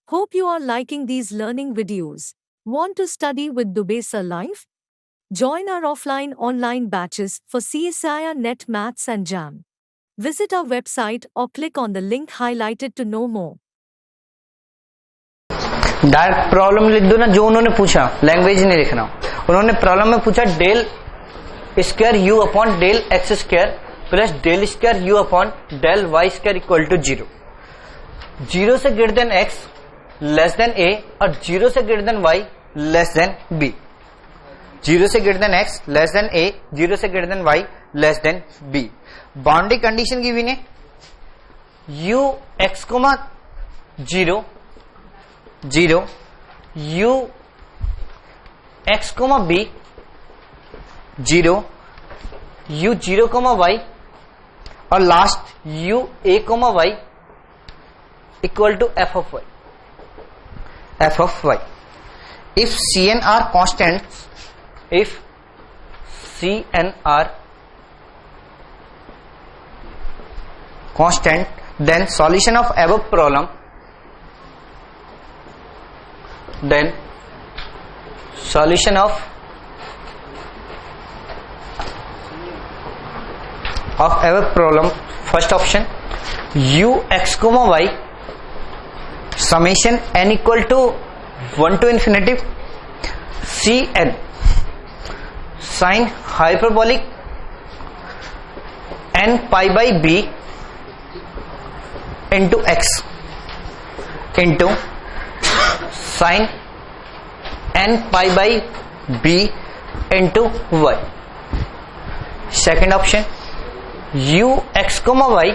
Hope you are liking these learning videos. Want to study with Dubey Sir live? Join our offline online batches for CSIR Net Maths and JAM. Visit our website or click on the link highlighted to know more. Direct problem लिख दो ना, जो उन्होंने पूछा, language नहीं लिखना। उन्होंने problem में पूछा del square u upon del x square plus del square u upon del y square equal to 0। 0 से greater than x less than a और 0 से greater than y less than b. 0 से greater than x less than a, 0 से greater than y less than b. Boundary condition की भी u x comma 0 0 u x comma b 0 you 0 comma y और last u a comma y equal to f of y. If c n r constant, if c n r constant, then solution of above problem, then solution of our problem, first option u x comma y summation n equal to 1 to infinity c n sin hyperbolic n pi by b into x into sin n pi by b into y। Second option u x comma y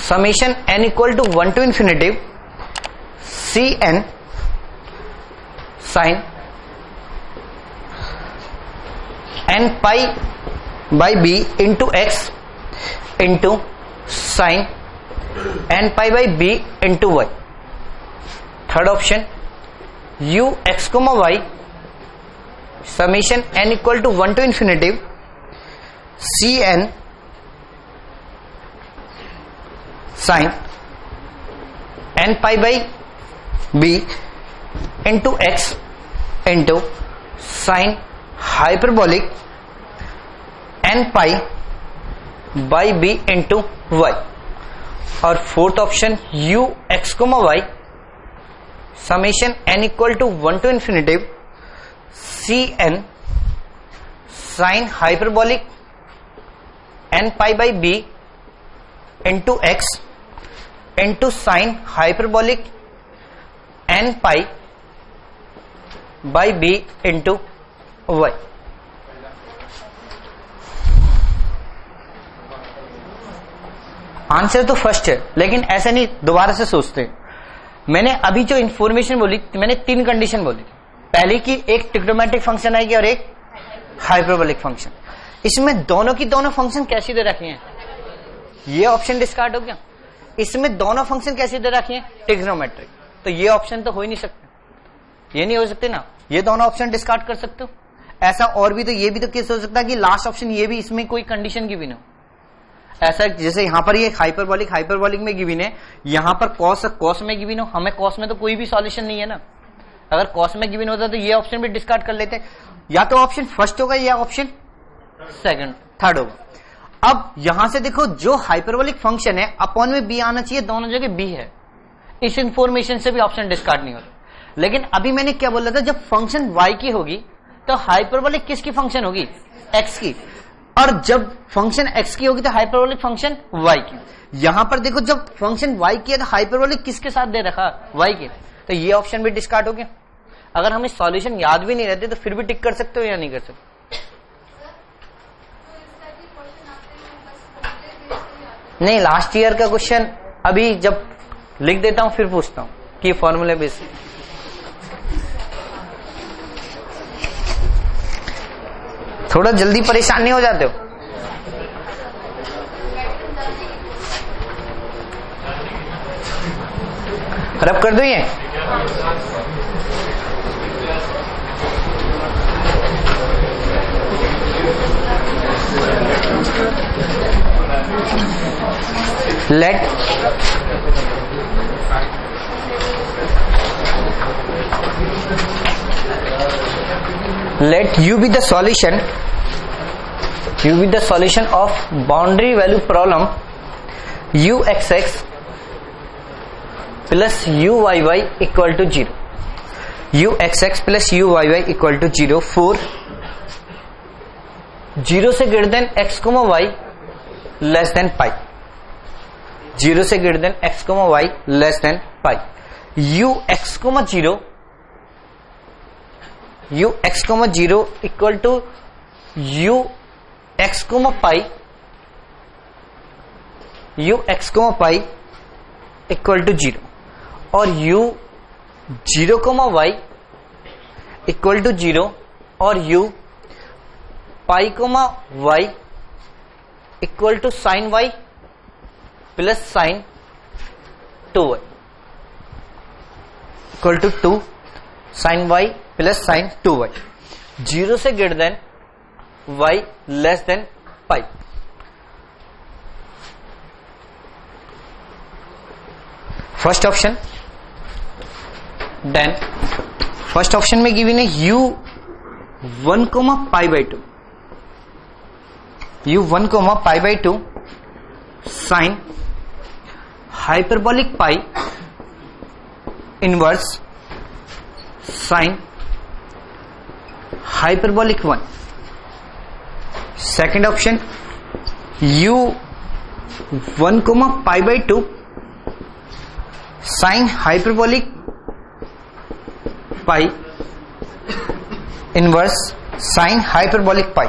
summation n equal to 1 to infinity c n sin n pi by b into x into sin n pi by b into y। Third option u x comma y summation n equal to 1 to infinity c n sin n pi by b into x into sin hyperbolic n pi by b into y। और fourth option u x comma y summation n equal to 1 to infinity c n sin hyperbolic n pi by b into x into sin hyperbolic n pi by b into y। Answer तो first है, लेकिन ऐसा नहीं दोबारा से सोचते। मैंने अभी जो इंफॉर्मेशन बोली, मैंने 3 कंडीशन बोली। पहले की एक ट्रिग्नोमेट्रिक फंक्शन आएगी और एक हाइपरबोलिक फंक्शन। इसमें दोनों की दोनों फंक्शन कैसे दे रखे हैं, ये ऑप्शन डिस्कार्ड हो गया। इसमें दोनों फंक्शन कैसे दे रखे हैं, ट्रिग्नोमेट्रिक, तो ये ऑप्शन तो हो ही नहीं सकते, ये नहीं हो सकते ना, ये दोनों ऑप्शन डिस्कार्ड कर सकते हो। ऐसा और भी तो ये भी तो केस हो सकता है कि लास्ट ऑप्शन ये भी इसमें कोई कंडीशन की भी ना हो। ऐसा जैसे यहां पर ये हाइपरबोलिक में गिवन है, यहां पर कॉस में गिवन हो, हमें कॉस में तो कोई भी सॉल्यूशन नहीं है ना। अगर कॉस में गिवन होता तो ये ऑप्शन भी डिस्कार्ड कर लेते, या तो ऑप्शन फर्स्ट होगा या ऑप्शन थर्ड होगा। अब यहां से देखो, जो हाइपरबोलिक फंक्शन है अपॉन में बी आना चाहिए, दोनों जगह बी है। इस इंफॉर्मेशन से भी ऑप्शन डिस्कार्ड नहीं होता। लेकिन अभी मैंने क्या बोला था, जब फंक्शन वाई की होगी तो हाइपरबोलिक किसकी फंक्शन होगी, एक्स की, और जब फंक्शन x की होगी तो हाइपरबोलिक फंक्शन y की। यहां पर देखो, जब फंक्शन y की है तो हाइपरबोलिक किसके साथ दे रखा, y के, तो ये ऑप्शन भी डिस्कार्ड हो गया। अगर हमें सॉल्यूशन याद भी नहीं रहते तो फिर भी टिक कर सकते हो या नहीं कर सकते। नहीं, लास्ट ईयर का क्वेश्चन अभी जब लिख देता हूं फिर पूछता हूं कि फॉर्मूले बेस। थोड़ा जल्दी परेशान नहीं हो जाते हो? रब कर दो ये। let let u be the solution of boundary value problem uxx plus uyy equal to 0. uxx plus uyy equal to 0 for 0 से greater than x, y less than pi. 0 से greater than x, y less than pi. ux, 0 equal to ux, pi equal to 0 और u 0, y equal to 0 और u pi, y equal to sin y plus sin 2y equal to 2 sin y plus sin 2y. 0 से greater than y less than pi. First option. Then first option में given है u 1, pi by 2. u1, pi by 2 sin hyperbolic pi inverse sin hyperbolic 1. Second option u1, pi by 2 sin hyperbolic pi inverse sin hyperbolic pi.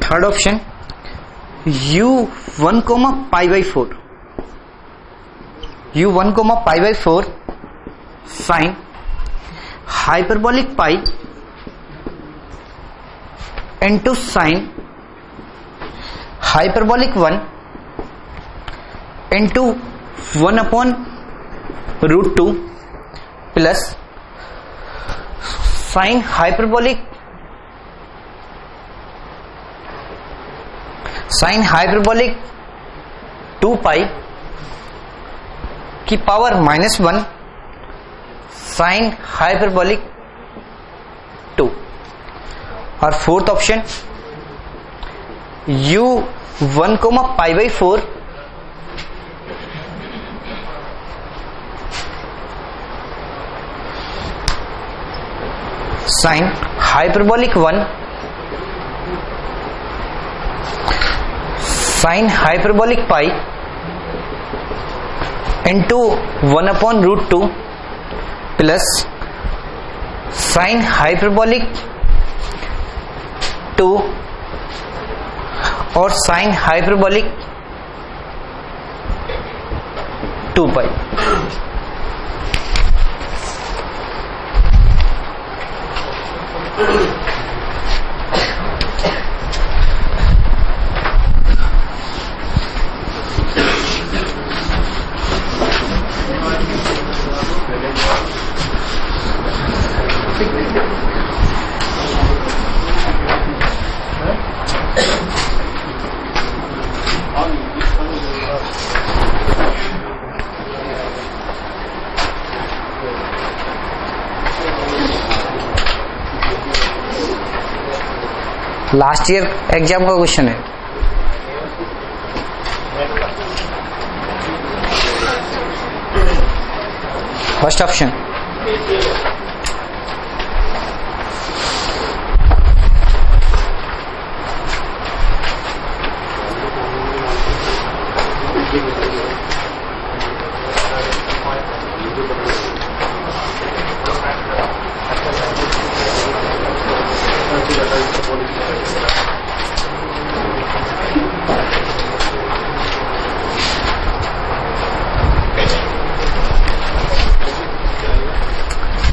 Third option u1, pi by 4 sin hyperbolic pi into sin hyperbolic 1 into 1 upon root 2 plus sin hyperbolic 2 pi की power -1 sin hyperbolic 2. और fourth option u1, pi by 4 sin hyperbolic 1 sin hyperbolic pi into 1 upon root 2 plus sin hyperbolic 2 और sin hyperbolic 2 pi. Last year exam का question है. First option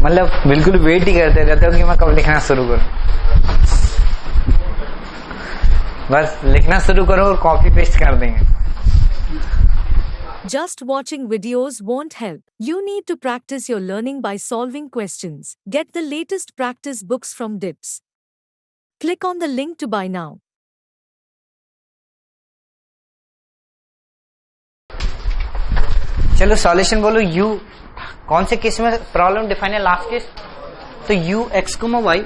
मतलब बिल्कुल wait ही करते रहते हो कि मैं कब लिखना शुरू करूं. बस लिखना शुरू करो और कॉपी पेस्ट कर देंगे. Just watching videos won't help. You need to practice your learning by solving questions. Get the latest practice books from DIPS. Click on the link to buy now. चलो सॉल्यूशन बोलो। u कौन से case में problem define है? Last case. तो u x comma y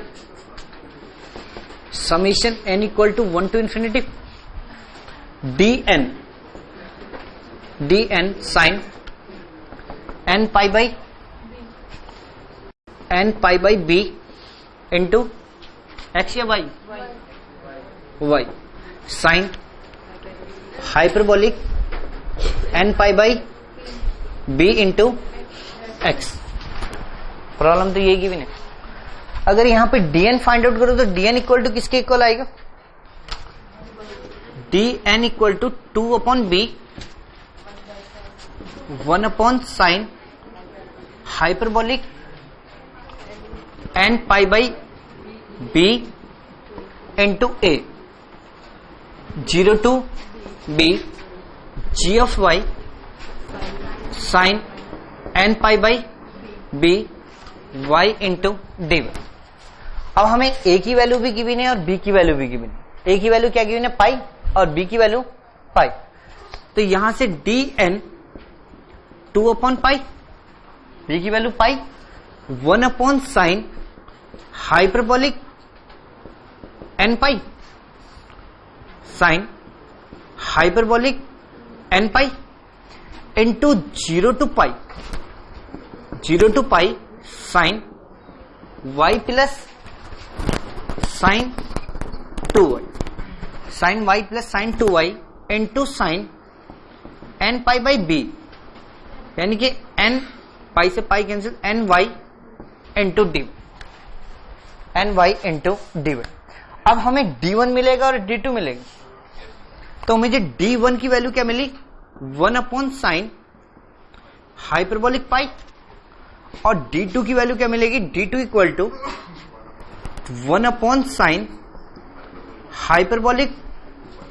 summation n equal to 1 to infinity dn sine n pi by b into x या y sine hyperbolic n pi by b into x। Problem तो ये given है। अगर यहां पे dn find out करो तो dn equal to किसके इक्वल आएगा? dn equal to 2 upon b 1 upon sine hyperbolic n pi by b into a 0 to b g of y sine n pi by b y into dy। अब हमें a की value भी given है और b की value भी given है। a की वैल्यू क्या गिवन है? पाई, और b की वैल्यू पाई। तो यहां से dn 2 अपॉन पाई, b की value pi, 1 upon sine hyperbolic n pi sine hyperbolic n pi into 0 to pi sine y plus sine 2y sine y plus sine 2y into sine n pi by b, यानी कि n pi से pi cancel n y into d, n y into d. अब हमें d1 मिलेगा और d2 मिलेगा। तो मुझे d1 की वैल्यू क्या मिली? 1 अपॉन साइन हाइपरबोलिक पाई, और d2 की वैल्यू क्या मिलेगी? d2 equal to 1 upon sine hyperbolic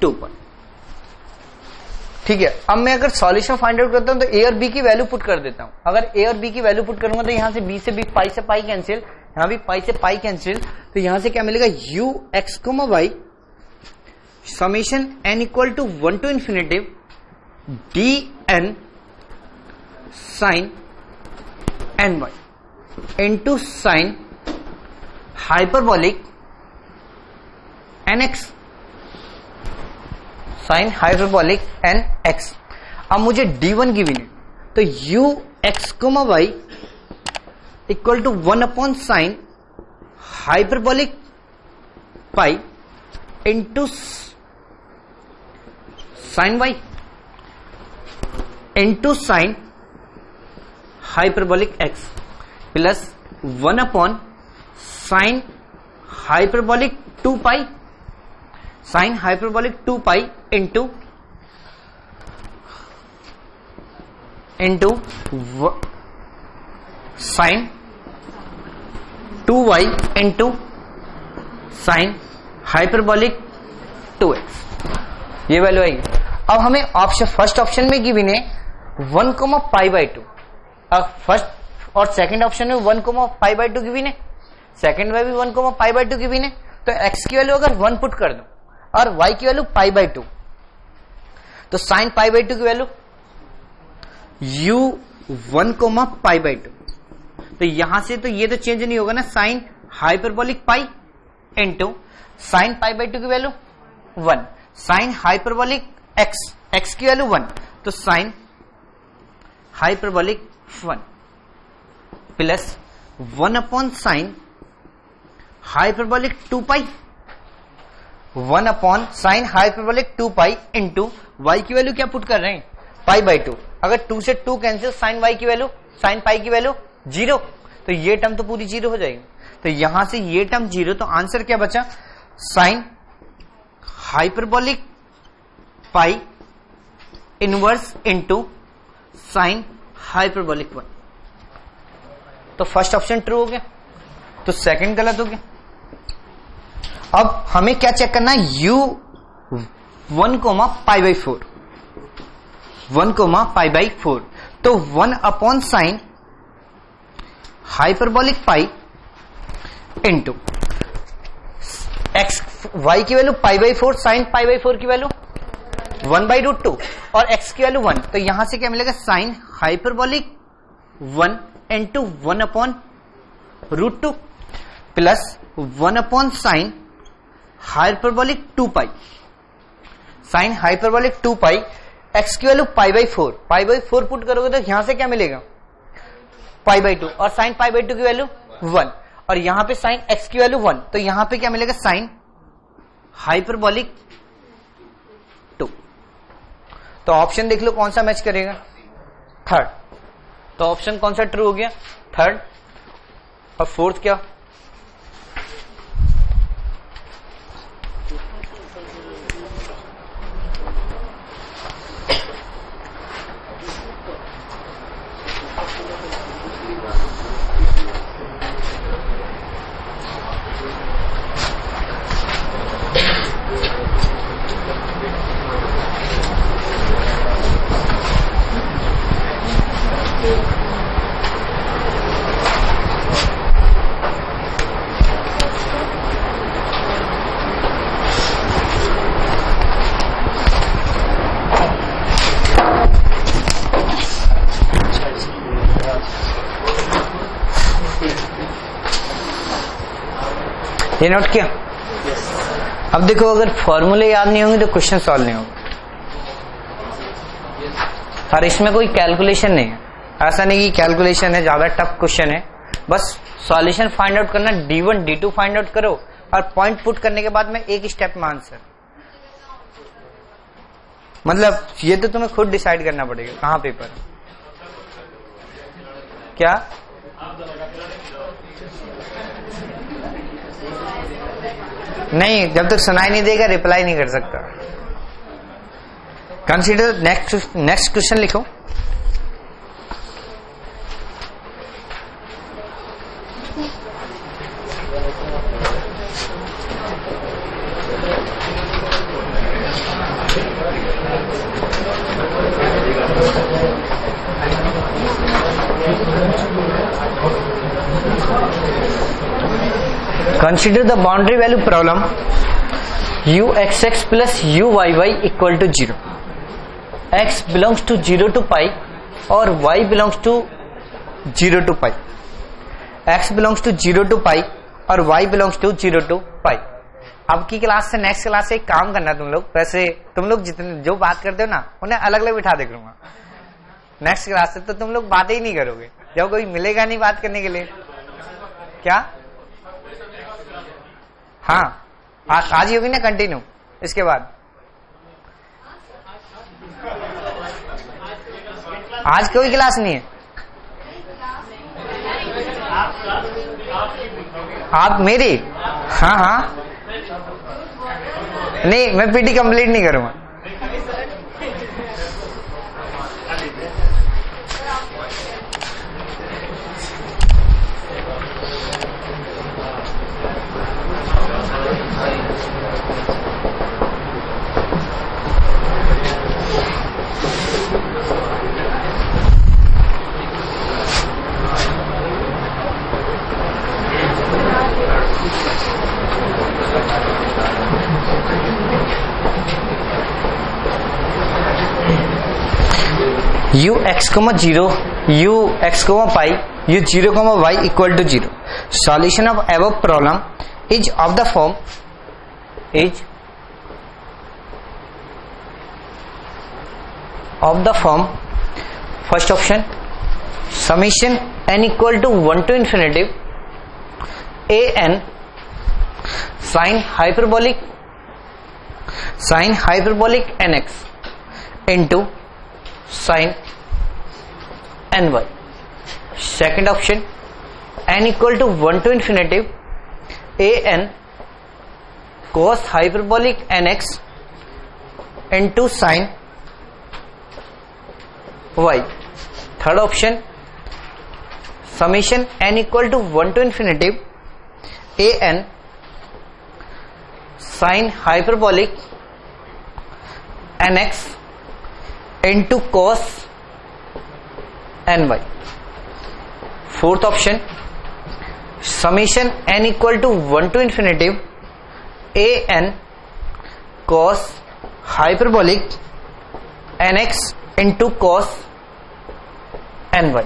2 pi. ठीक है। अब मैं अगर सॉल्यूशन फाइंड आउट करता हूं तो a और b की वैल्यू पुट कर देता हूं। अगर a और b की वैल्यू पुट करूंगा तो यहां से b से b, पाई से पाई कैंसिल, यहां भी पाई से पाई कैंसिल, तो यहां से क्या मिलेगा? u x comma y summation n equal to 1 to infinity dn sine n y into sine hyperbolic nx sine hyperbolic nx। अब मुझे d1 गिवन है, तो u x comma y equal to 1 upon sine hyperbolic pi into sine y into sine hyperbolic x plus 1 upon sine hyperbolic 2 pi sine hyperbolic 2 pi into sine 2y into sine hyperbolic 2x। ये value आएगी। अब हमें option first option में given है 1 comma pi by 2। अब first और second option में 1 comma pi by 2 given है, सेकंड में भी 1 कोमा पाई बाई 2 गिवन है। तो x की वैल्यू अगर 1 पुट कर दो और y की वैल्यू पाई बाई 2, तो साइन पाई बाई 2 की value u 1 comma pi by 2। तो यहां से तो ये तो चेंज नहीं होगा ना, sign hyperbolic pi into sign pi by 2 की वैल्यू 1, साइन हाइपरबोलिक x की वैल्यू 1, तो sine hyperbolic 1 plus 1 upon sine hyperbolic 2 पाई, 1 upon sine hyperbolic 2 pi into y की वैल्यू क्या पुट कर रहे हैं? पाई बाई 2। अगर 2 से 2 कैंसिल, साइन y की वैल्यू, साइन पाई की वैल्यू 0, तो ये टर्म तो पूरी 0 हो जाएगी। तो यहां से ये टर्म 0, तो आंसर क्या बचा? साइन हाइपरबोलिक पाई इनवर्स इंटू साइन हाइपरबोलिक 1। तो फर्स्ट ऑप्शन ट्रू हो गया, तो सेकंड गलत हो गया। अब हमें क्या चेक करना है? u 1 comma pi by 4, 1 comma pi by 4, तो 1 upon sine hyperbolic pi into x y की value pi by 4, sine pi by 4 की वैल्यू 1/√2 और x की वैल्यू 1, तो यहां से क्या मिलेगा, sine hyperbolic 1 into 1/√2 plus 1 sign hyperbolic 2 sign hyperbolic 2 x की वैल्यू π/4, π/4 पुट करोगे तो यहां से क्या मिलेगा, π/2 और साइन π/2 की वैल्यू 1 और यहां पे साइन x की वैल्यू 1, तो यहां पे क्या मिलेगा, साइन हाइपरबोलिक 2। तो ऑप्शन देख लो कौन सा मैच करेगा, थर्ड। तो ऑप्शन कौन सा ट्रू हो गया, थर्ड। और फोर्थ क्या, ये नोट किया। अब देखो, अगर फॉर्मूले याद नहीं होंगे तो क्वेश्चन सॉल्व नहीं होगा, और इसमें कोई कैलकुलेशन नहीं है। ऐसा नहीं कि कैलकुलेशन है, ज्यादा टफ क्वेश्चन है, बस सॉल्यूशन फाइंड आउट करना, D1 D2 फाइंड आउट करो और पॉइंट पुट करने के बाद में एक स्टेप में आंसर। मतलब ये तो तुम्हें खुद डिसाइड करना पड़ेगा कहाँ पेपर क्या। नहीं, जब तक सुनाई नहीं देगा रिप्लाई नहीं कर सकता। कंसीडर नेक्स्ट क्वेश्चन लिखो। Consider the boundary value problem uxx plus uyy equal to 0. X belongs to 0 to pi और y belongs to 0 to pi. X belongs to 0 to pi और y belongs to 0 to pi. अब की class से next class से एक काम करना तुम लोग, वैसे तुम लोग जितने जो बात करते हो ना उन्हें अलग अलग बिठा दे करूंगा नेक्स्ट क्लास से, तो तुम लोग बातें ही नहीं करोगे जब कोई मिलेगा नहीं बात करने के लिए। क्या? हाँ, आज ही होगी ना कंटिन्यू। इसके बाद आज कोई क्लास नहीं है। आप मेरी? हाँ हाँ, नहीं मैं पीटी कंप्लीट नहीं करूंगा। ux, 0, ux, pi, u0, y equal to 0. Solution of above problem is of the form first option summation n equal to 1 to infinity an sin hyperbolic nx into sin ny. Second option n equal to 1 to infinity an cos hyperbolic nx into sin y. Third option summation n equal to 1 to infinity an sin hyperbolic nx into cos ny. Fourth option summation n equal to 1 to infinity an cos hyperbolic nx into cos ny।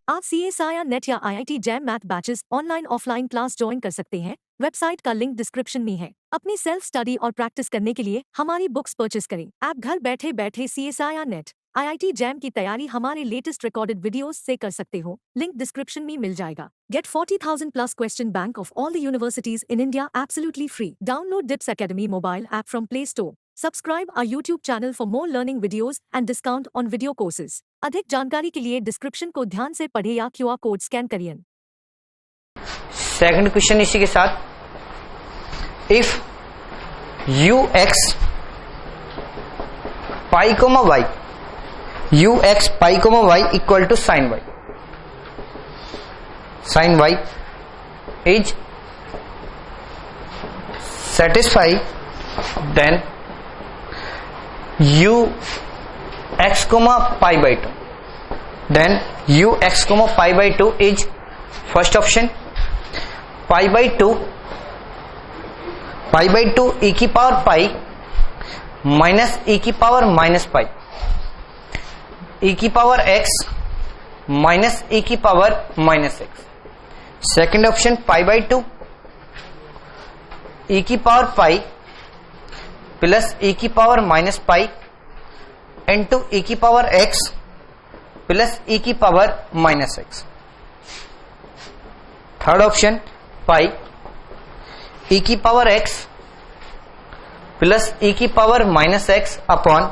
आप CSIR net या IIT jam math batches online offline class join कर सकते हैं। Website का link description में है। अपनी self study और प्रैक्टिस करने के लिए हमारी बुक्स परचेस करें। आप घर बैठे बैठे CSIR नेट IIT जैम की तैयारी हमारे लेटेस्ट रिकॉर्डेड वीडियोस से कर सकते हो। लिंक डिस्क्रिप्शन में मिल जाएगा। Get 40,000 plus question bank of all the universities in India absolutely free. Download DIPS Academy mobile app from Play Store. Subscribe our YouTube channel for more learning videos and discount on video courses. अधिक जानकारी के लिए description को ध्यान से पढ़े या QR code scan करिए। सेकंड क्वेश्चन इसी के साथ, if ux pi comma y ux pi comma y equal to sine y is satisfy, then ux comma pi by 2, then ux comma pi by 2 is first option pi by 2 e की power pi minus e की power minus pi e की power x minus e की power minus x। Second option pi by 2 e की power pi plus e की power minus pi into e की power x plus e की power minus x। Third option pi e की power x plus e की power minus x upon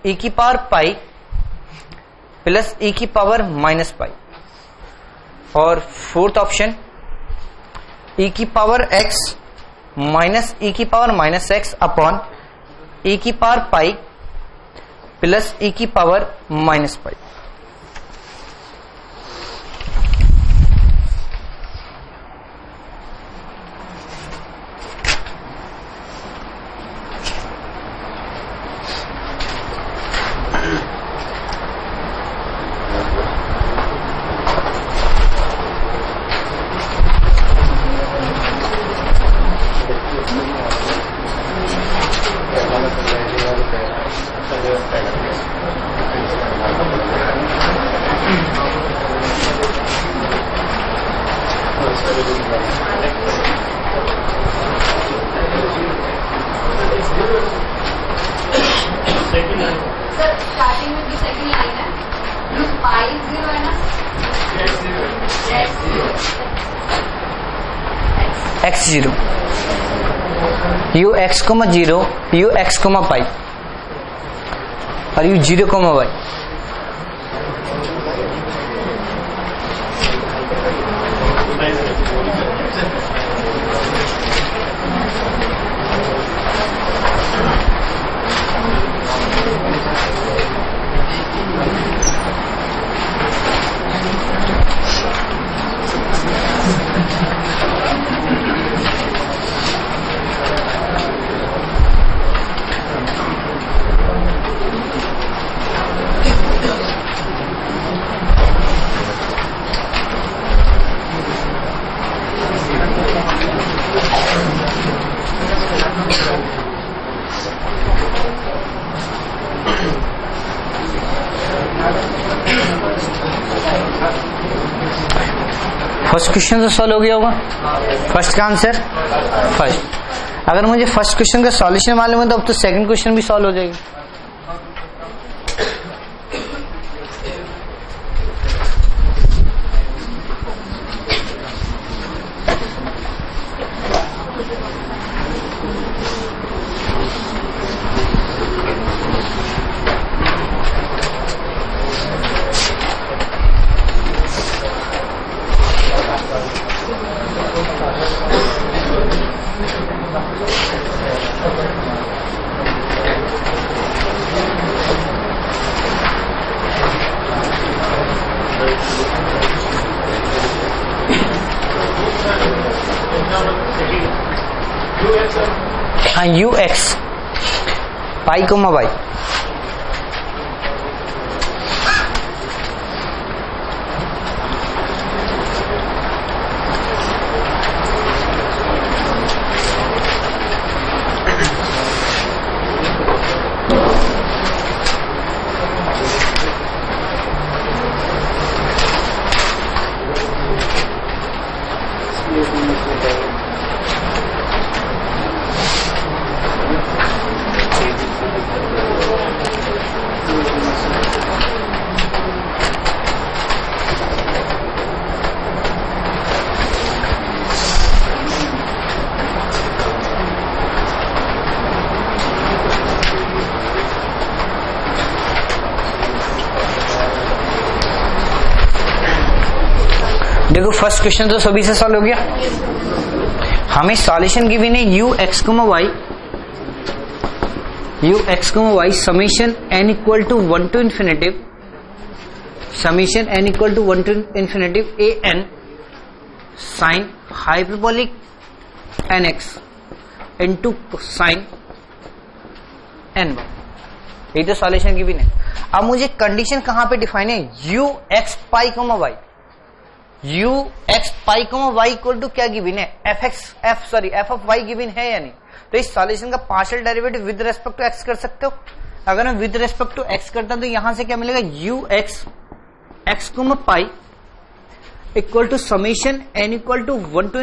e की power pi plus e की power minus पाई। और fourth option e की power x minus e की power minus x upon e की power pi plus e की power minus पाई। Starting में भी सेकंड लाइन है, पाई 0 है ना, x 0 ux comma 0 ux comma pi और u 0 comma y। First question तो सॉल्व हो गया होगा। फर्स्ट का आंसर फर्स्ट। अगर मुझे फर्स्ट क्वेश्चन का सॉल्यूशन मालूम है तो अब तो सेकंड क्वेश्चन भी सॉल्व हो जाएगा। हाँ ux पाई कोमा वाई देखो फर्स्ट क्वेश्चन तो सभी से सॉल्व हो गया। हमें सॉल्यूशन गिवन है u x y summation n equal to 1 to infinitive a n sine hyperbolic n x into sine n y. यही तो सॉल्यूशन गिवन है। अब मुझे कंडीशन कहां पे डिफाइन है, u x pi comma y, u x pi comma y equal to क्या given है, एफ ऑफ वाई गिवन है या नहीं। तो इस सॉल्यूशन का partial derivative with respect to x कर सकते हो। अगर मैं विद रेस्पेक्ट टू एक्स करता हूं तो यहां से क्या मिलेगा, u x comma pi equal to summation n equal to 1 to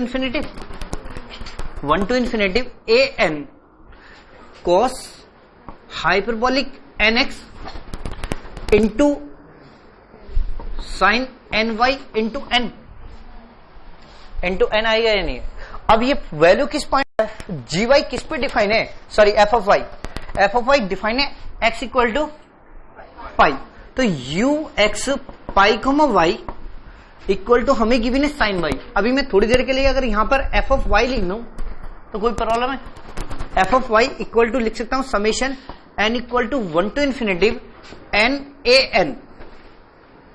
infinitive a n cos hyperbolic n x into sine n y into n आएगा या नहीं। अब ये वैल्यू किस पॉइंट, जी वाई किस पे डिफाइन है, sorry f of y define है एक्स इक्वल टू पाई। तो u x pi comma y equal to हमें गिवन है साइन वाई। अभी मैं थोड़ी देर के लिए अगर यहां पर एफ ऑफ वाई लिख दूं तो कोई प्रॉब्लम है, f of y equal to लिख सकता हूं summation n equal to 1 to infinitive n a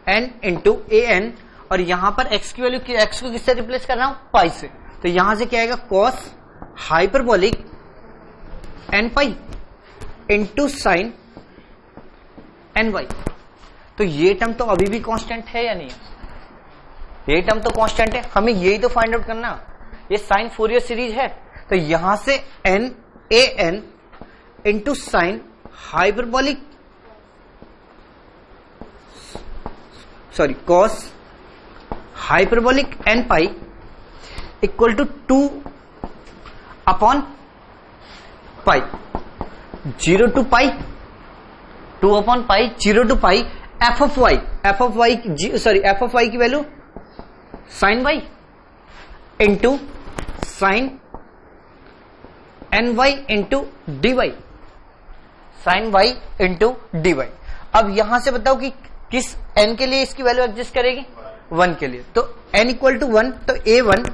n into a n, और यहां पर एक्स की वैल्यू एक्स को किससे रिप्लेस कर रहा हूं, पाई से। तो यहां से क्या आएगा, cos hyperbolic n pi into sine n y. तो ये टर्म तो अभी भी कांस्टेंट है या नहीं, ये टर्म तो कांस्टेंट है। हमें यही तो फाइंड आउट करना, ये साइन फोरियर सीरीज है। तो यहां से n a n into sine hyperbolic cos hyperbolic n pi equal to 2 upon pi 0 to pi 2 upon pi 0 to pi f of y की value sine y into sine n y into d y, sine y into d y. अब यहां से बताओ कि किस N के लिए इसकी वैल्यू एडजस्ट करेगी, 1 के लिए। तो एन इक्वल टू 1, तो A1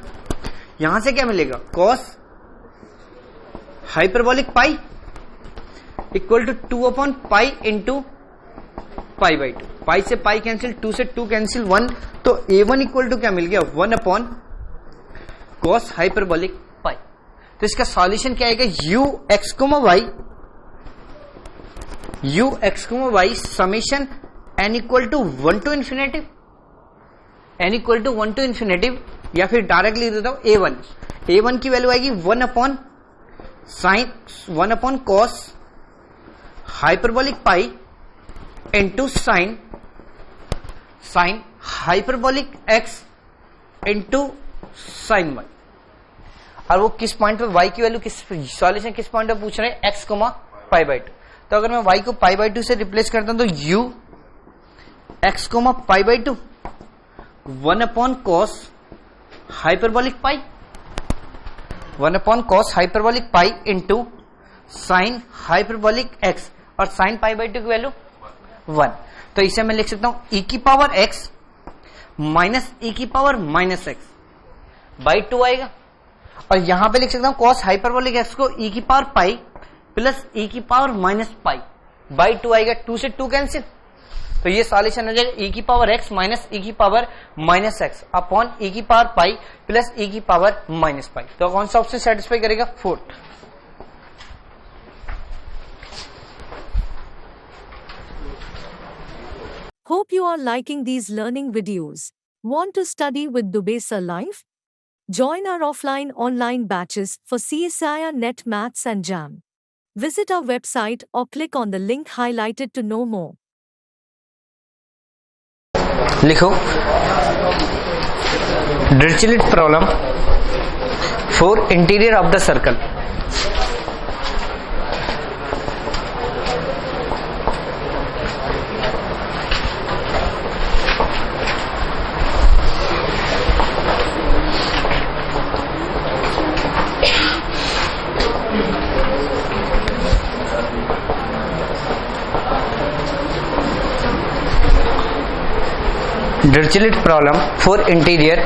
यहां से क्या मिलेगा, cos hyperbolic pi equal to 2 upon pi into pi by 2, pi से पाई कैंसिल, 2 से 2 कैंसिल 1, तो A1 इक्वल टू क्या मिल गया, 1 अपॉन कॉस हाइपरबोलिक पाई। तो इसका सॉल्यूशन क्या आएगा, u x comma y summation n equal to 1 to infinitive, या फिर डायरेक्टली देता हूं A1 की वैल्यू आएगी 1 upon cos hyperbolic pi into sine hyperbolic x into sine y. और वो किस पॉइंट पे y की वैल्यू सॉल्यूशन किस पॉइंट पे पूछ रहे हैं, x कोमा पाई बाई 2। तो अगर मैं y को पाई बाई 2 से रिप्लेस करता हूं तो u x comma pi by 2 1 upon cos hyperbolic pi into sine hyperbolic x, और साइन पाई बाई 2 की वैल्यू 1। तो इसे मैं लिख सकता हूं e की पावर x माइनस e की पावर माइनस एक्स बाई 2 आएगा। और यहां पे लिख सकता हूं cos हाइपरबोलिक एक्स को e की पावर पाई प्लस e की पावर माइनस पाई बाई 2 आएगा, 2 से 2 कैंसिल। तो ये सॉल्यूशन हो जाएगा e की पावर x माइनस e की power minus x upon e की पावर पाई प्लस e की पावर माइनस पाई। तो कौन सा ऑप्शन सेटिस्फाई करेगा, 4th। Hope you are liking these learning videos. Want to study with Dubesa Live? Join our offline online batches for CSIR Net Maths and JAM. Visit our website or click on the link highlighted to know more. लिखो Dirichlet problem for interior of the circle। Dirichlet problem for interior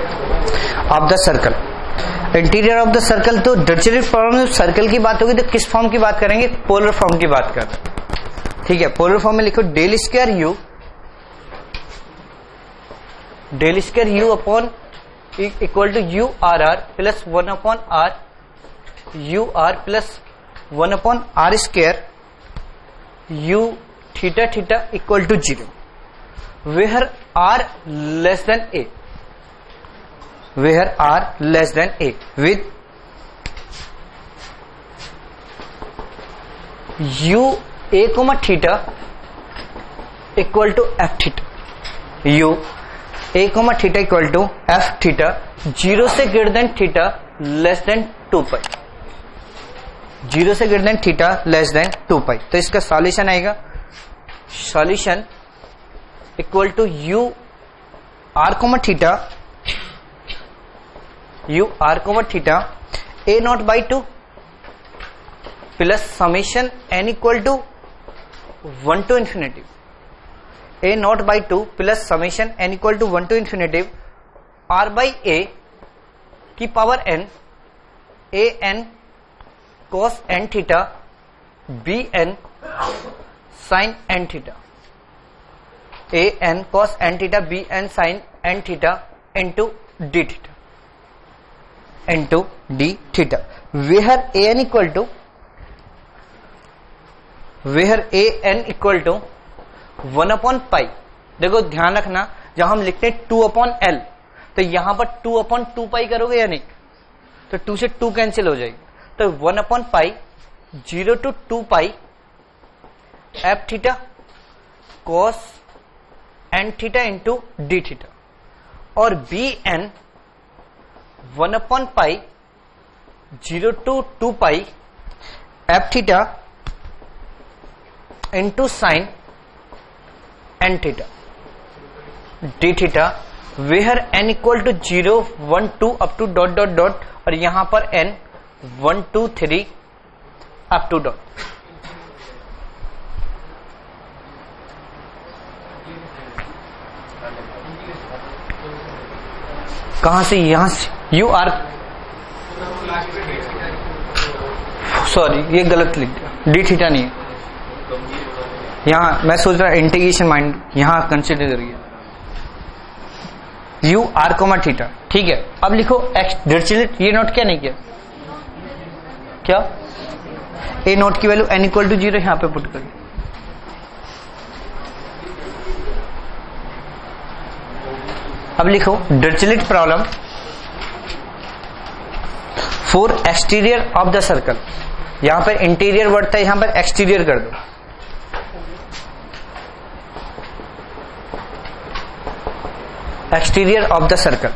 of the circle. Interior of the circle, तो Dirichlet problem में circle की बात होगी तो किस form की बात करेंगे? पोलर फॉर्म की बात कर, ठीक है। पोलर फॉर्म में लिखो del square u upon equal to u r r plus 1 upon r u r plus 1 upon r square u theta theta equal to 0 where r less than a, where r less than a with u a comma theta equal to f theta, u a comma theta equal to f theta 0 से greater than theta less than 2 pi, 0 से greater than theta less than 2 pi. तो इसका solution आएगा, solution equal to u r comma theta, u r comma theta a naught by 2 plus summation n equal to 1 to infinity, a naught by 2 plus summation n equal to 1 to infinity r by a की power n, a n cos n theta b n sine n theta, a n cos n theta b n sine n theta into d theta, into d theta where a n equal to, where a n equal to 1 upon pi. देखो ध्यान रखना, जब हम लिखते हैं 2 upon L तो यहां पर 2 अपॉन 2 पाई करोगे या नहीं, तो 2 से 2 कैंसिल हो जाएगी, तो 1 upon pi 0 to 2 pi f theta cos n theta into d theta, और b n 1 upon pi 0 to 2 pi f theta into sine n theta d theta where n equal to 0 1 2 up to dot dot dot, और यहां पर N 1 2 3 up to dot. कहां से? यहां से you are, sorry ये गलत लिख दिया, डी थीटा नहीं है यहां, मैं सोच रहा इंटीग्रेशन माइंड यहां कंसिडर करिए, यू आर कोमा थीटा, ठीक है। अब लिखो एक्स डिरिचलेट, ये नोट क्या नहीं किया, क्या ए नोट की वैल्यू एन इक्वल टू 0 यहां पे पुट करिए, अब लिखो Dirichlet problem for exterior of the circle. यहां पर इंटीरियर वर्ड था, यहां पर एक्सटीरियर कर दो, एक्सटीरियर ऑफ द सर्कल।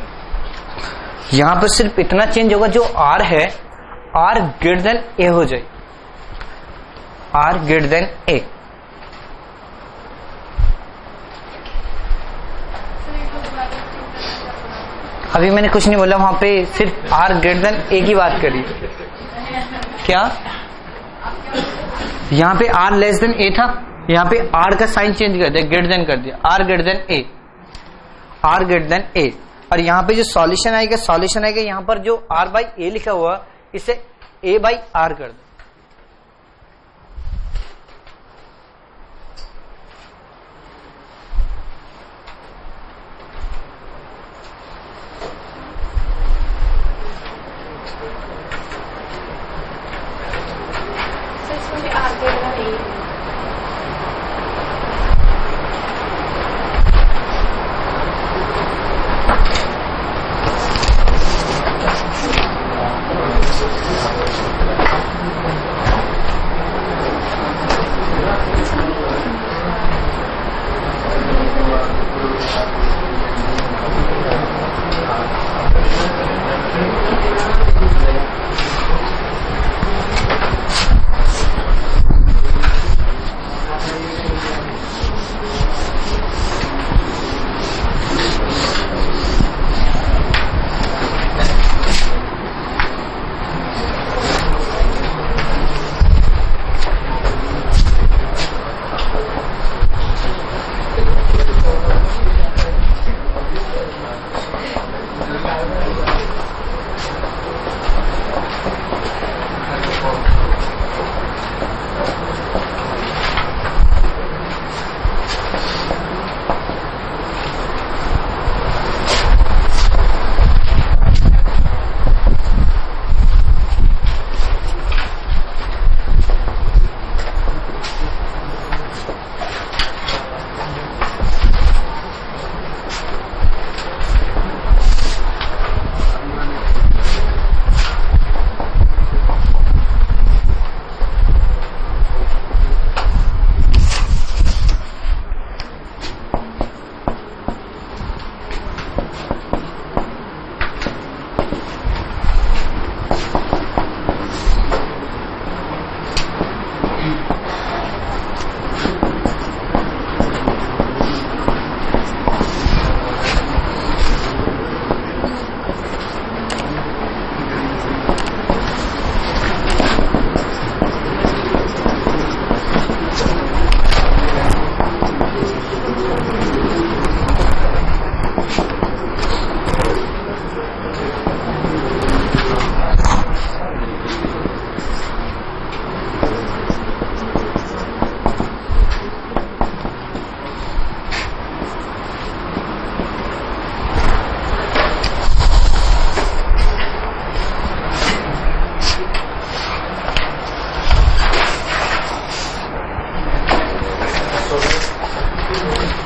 यहां पर सिर्फ इतना चेंज होगा, जो आर है आर ग्रेटर देन ए हो जाए, आर ग्रेटर देन ए। अभी मैंने कुछ नहीं बोला, वहां पे सिर्फ आर ग्रेटर देन ए की बात करी। क्या यहां पे आर लेस देन ए था, यहां पे आर का साइन चेंज कर दिया, ग्रेटर देन कर दिया, r greater than a, r greater than a. और यहां पे जो सॉल्यूशन आएगा, सॉल्यूशन आएगा यहां पर जो आर बाई ए लिखा हुआ इसे ए बाई आर कर दो,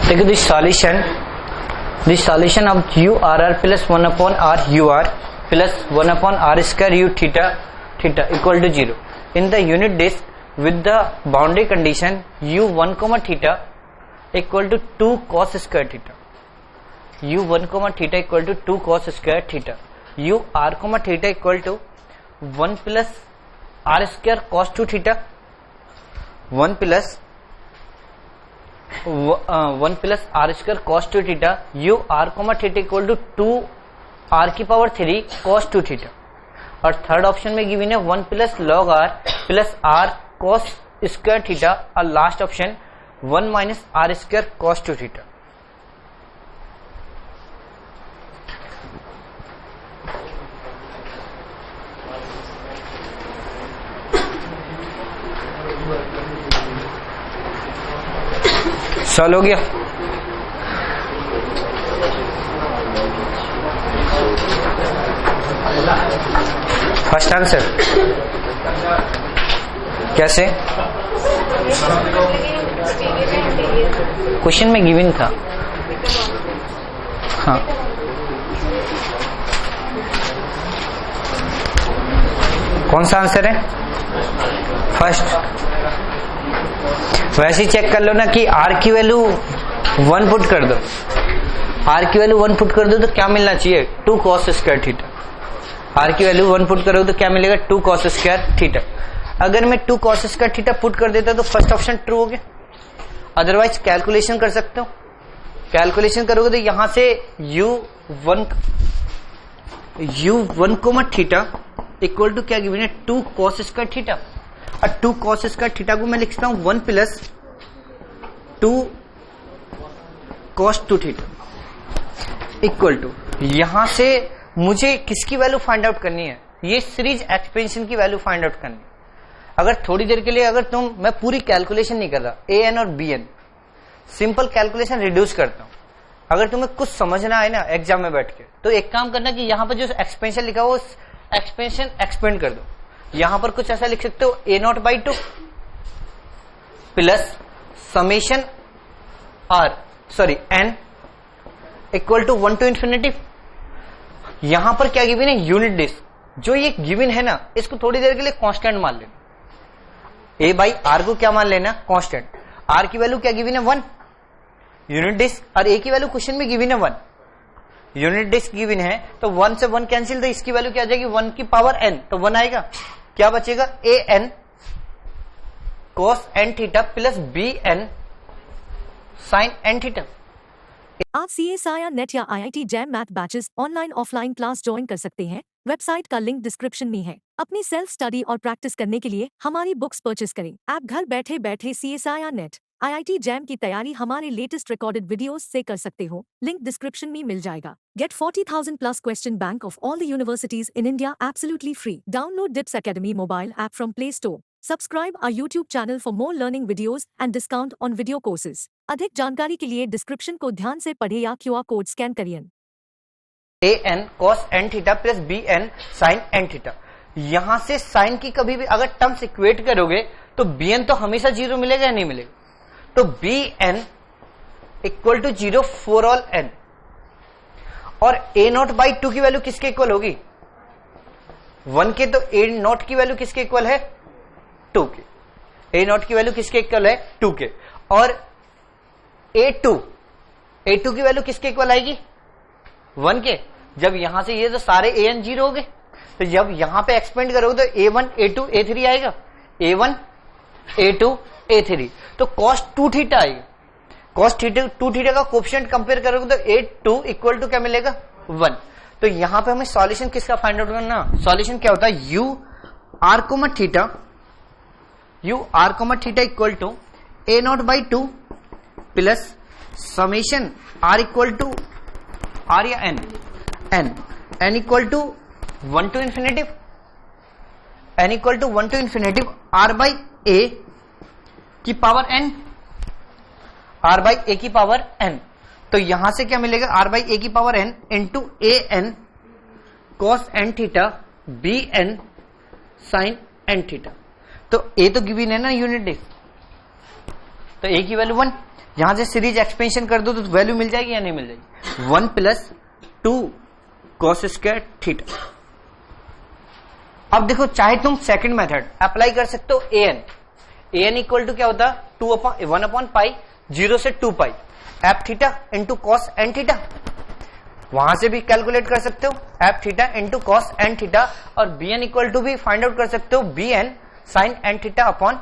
देखो this solution of u r r plus 1 upon r u r plus 1 upon r square u theta theta equal to 0 in the unit disc with the boundary condition u 1 comma theta equal to 2 cos square theta, u 1 comma theta equal to 2 cos square theta, u r comma theta equal to 1 plus r square cos 2 theta 1 plus r square cos 2 theta, u r comma theta equal to 2 r की power 3 cos 2 theta. और third option में given है 1 plus log r plus r cos square theta, और last option 1 minus r square cos 2 theta. Solve हो गया। First answer कैसे? Question में given था। हाँ, कौन सा आंसर है? फर्स्ट। वैसे ही चेक कर लो ना कि आर की वैल्यू 1 पुट कर दो, आर की वैल्यू 1 पुट कर दो तो क्या मिलना चाहिए? 2 cos स्क्वायर थीटा। आर की वैल्यू 1 पुट करोगे तो क्या मिलेगा? 2 cos स्क्वायर थीटा। अगर मैं 2 cos स्क्वायर थीटा पुट कर देता तो फर्स्ट ऑप्शन ट्रू हो गया। अदरवाइज कैलकुलेशन कर सकते हो, कैलकुलेशन करोगे तो यहां से u1 comma theta equal to क्या गिवन है? 2 cos स्क्वायर थीटा, और 2 cos स्क्वायर थीटा को मैं लिखता हूं 1 plus 2 cos 2 theta equal to, यहां से मुझे किसकी वैल्यू फाइंड आउट करनी है? ये सीरीज एक्सपेंशन की वैल्यू फाइंड आउट करनी है। अगर थोड़ी देर के लिए मैं पूरी कैलकुलेशन नहीं कर रहा, ए एन और b n simple calculation reduce करता हूं। अगर तुम्हें कुछ समझना है ना एग्जाम में बैठ के, तो एक काम करना कि यहां पर जो एक्सपेंशन लिखा हो एक्सपेंशन एक्सपेंड कर दो। यहां पर कुछ ऐसा लिख सकते हो a0/2 plus summation n equal to 1 to infinity. यहां पर क्या गिवन है? Unit disc. जो ये गिवन है ना, इसको थोड़ी देर के लिए कांस्टेंट मान लेना। a/r को क्या मान लेना? कांस्टेंट। r की वैल्यू क्या गिवन है? 1 यूनिट डिस्क, और a की वैल्यू क्वेश्चन में गिवन है 1 यूनिट डिस्क गिवन है, तो 1 से 1 कैंसिल, तो इसकी वैल्यू क्या आ जाएगी? 1 की पावर n, तो 1 आएगा। क्या बचेगा? an cos n theta plus bn sin n theta. आप CSIR नेट या IIT jam math batches online offline class join कर सकते हैं। वेबसाइट का लिंक डिस्क्रिप्शन में है। अपनी सेल्फ स्टडी और प्रैक्टिस करने के लिए हमारी बुक्स परचेस करें। आप घर बैठे बैठे CSIR नेट IIT जैम की तैयारी हमारे लेटेस्ट रिकॉर्डेड वीडियोस से कर सकते हो। लिंक डिस्क्रिप्शन में मिल जाएगा। Get 40,000 plus question bank of all the universities in India absolutely free. Download DIPS Academy mobile app from Play Store. Subscribe our YouTube channel for more learning videos and discount on video courses. अधिक जानकारी के लिए description को ध्यान से पढ़े या QR code scan करिए। an cos n theta plus bn sin n theta. यहां से साइन की कभी भी अगर टर्म्स इक्वेट करोगे तो bn तो हमेशा 0 मिलेगा या नहीं मिलेगा? तो bn equal to 0 for all n, और a0/2 की वैल्यू किसके इक्वल होगी? 1 के, तो a0 की वैल्यू किसके इक्वल है? 2 के। a0 की वैल्यू किसके इक्वल है? 2 के। और a2 की वैल्यू किसके इक्वल आएगी? 1 के। जब यहां से ये तो सारे an 0 हो गए, तो जब यहां पे एक्सपेंड करोगे तो a1 a2 a3 आएगा। a1 a2 a3, तो cos 2 थीटा आएगा। cos 2 थीटा का कोएफिशिएंट कंपेयर करोगे तो a2 इक्वल टू क्या मिलेगा? 1। तो यहां पे हमें सॉल्यूशन किसका फाइंड आउट करना? सॉल्यूशन क्या होता है? u r comma theta equal to a0/2 plus summation r equal to r या n equal to 1 to infinity, n equal to 1 to infinity r/a की पावर n, r/a की power n। तो यहां से क्या मिलेगा? r/a की power n into an cos n theta bn sin n theta. तो a तो गिवन है ना यूनिट डिस्क, तो ए की वैल्यू 1, यहां से सीरीज एक्सपेंशन कर दो तो वैल्यू मिल जाएगी या नहीं मिल जाएगी, 1 प्लस 2 cos स्क्वायर थीटा। अब देखो चाहे तुम सेकंड मेथड अप्लाई कर सकते हो, an इक्वल टू क्या होता है 1 अपॉन पाई 0 से 2 pi f theta into cos n theta, वहां से भी कैलकुलेट कर सकते हो f theta into cos n theta, और बी एन इक्वल टू भी फाइंड आउट कर सकते हो b n sine n theta upon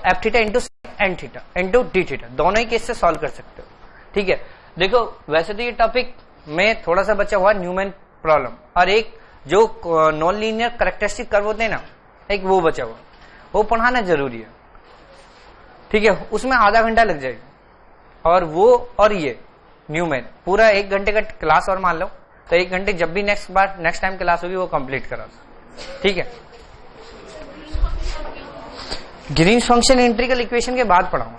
f theta into n theta into d theta, दोनों ही केस से सॉल्व कर सकते हो। ठीक है, देखो वैसे तो ये टॉपिक में थोड़ा सा बचा हुआ न्यूमैन प्रॉब्लम, और एक जो नॉन लीनियर कैरेक्टरिस्टिक कर्व होते हैं ना, एक वो बचा हुआ, वो पढ़ाना जरूरी है। ठीक है, उसमें आधा घंटा लग जाएगा, और वो और ये न्यूमैन पूरा 1 घंटे का क्लास और मान लो, तो 1 घंटे जब भी नेक्स्ट टाइम क्लास होगी वो कंप्लीट करा। ठीक है, ग्रीन्स फंक्शन इंटीग्रल इक्वेशन के बाद पढ़ाऊंगा।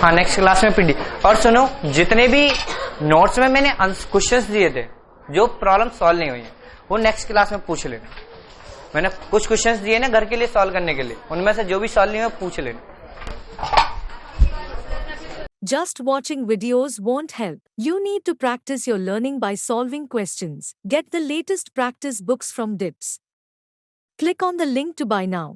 हाँ, नेक्स्ट क्लास में पीडी। और सुनो, जितने भी नोट्स में मैंने क्वेश्चंस दिए थे जो प्रॉब्लम सॉल्व नहीं हुई है, वो नेक्स्ट क्लास में पूछ लेना। मैंने कुछ क्वेश्चंस दिए ना घर के लिए सॉल्व करने के लिए, उनमें से जो भी सॉल्व नहीं हुए पूछ लेना। Just watching videos won't help. You need to practice your learning by solving questions. Get the latest practice books from DIPS. Click on the link to buy now.